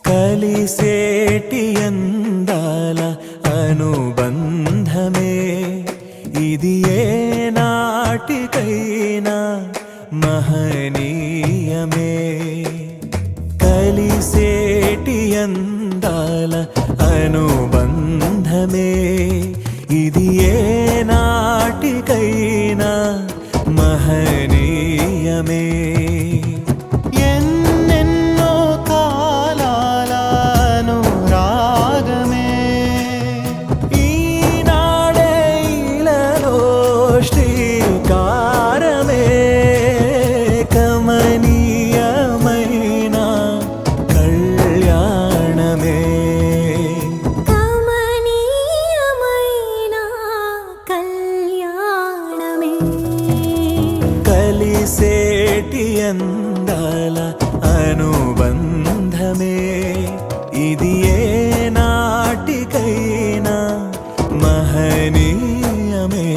కలిసేటి అందాల అనుబంధమే ఇది ఏ నాటికైనా మహనీయమే. కలిసేటి అందాల అనుబంధమే ఇది ఏ నాటికైనా మహనీయమే. కలిసేటి అందాల అనుబంధమే ఇది ఏ నాటికైనా మహనీయమే.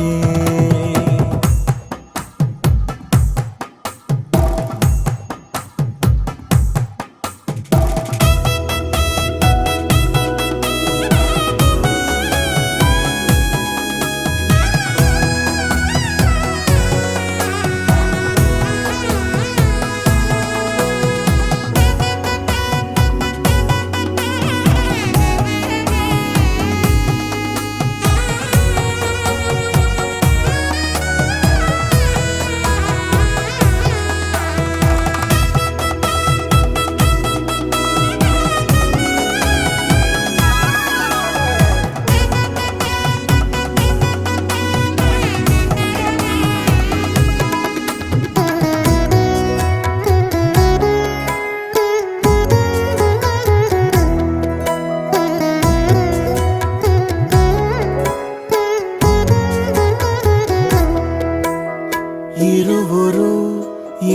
ఇరువురు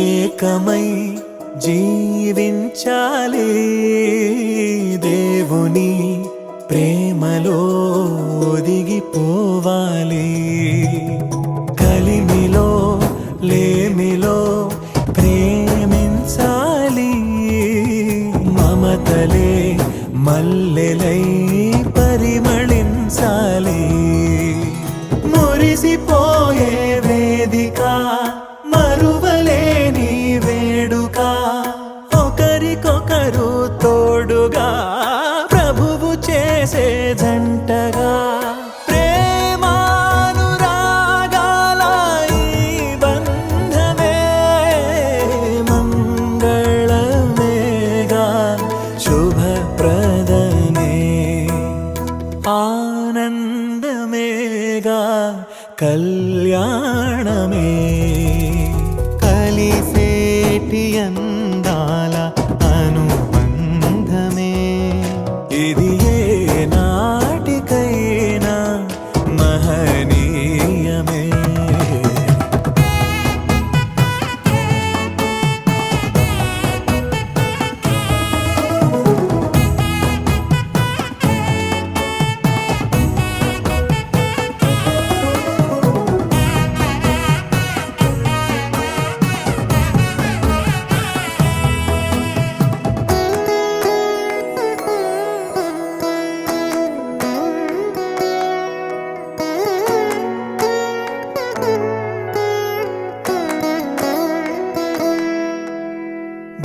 ఏకమై జీవించాలి, దేవుని ప్రేమలో ఒదిగిపోవాలి. కలిమిలో లేమిలో ప్రేమించాలి, మమతలే మల్లెలై పరిమళించాలి. మురిసిపోయే వేదిక మరువలేని వేడుక, ఒకరికొకరు తోడుగా ప్రభువు చేసే జంటగా. ప్రేమానురాగాల ఈ బంధమే మంగళమేగా శుభప్రదమే, ఆనందమేగా కళ్యాణమే. కలిసేటి అందాల అనుబంధమే ఇది ఏ నాటికైనా మహనీయమే.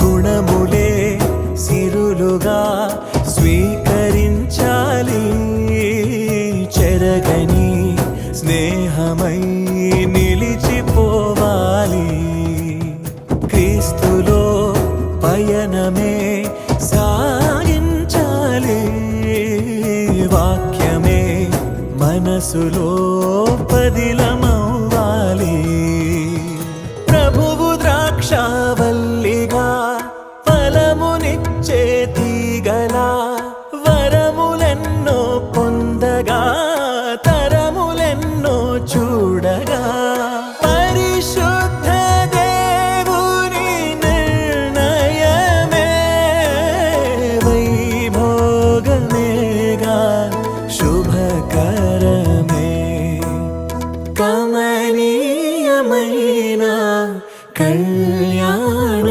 గుణములే సిరులుగా స్వీకరించాలి, చెరగని స్నేహమై నిలిచిపోవాలి. క్రీస్తులో పయనమే సాగించాలి, వాక్యమే మనసులో పదిలమవ్వాలి. ప్రభువు ద్రాక్షావల్లిగా ఫలమునిచ్చే తీగలా, వరములెన్నో పొందగా తరములెన్నో చూడగా. పరిశుద్ధ దేవుని నిర్ణయమే వైభోగమేగా శుభకరమే. కమనీయమైన కళ్యాణ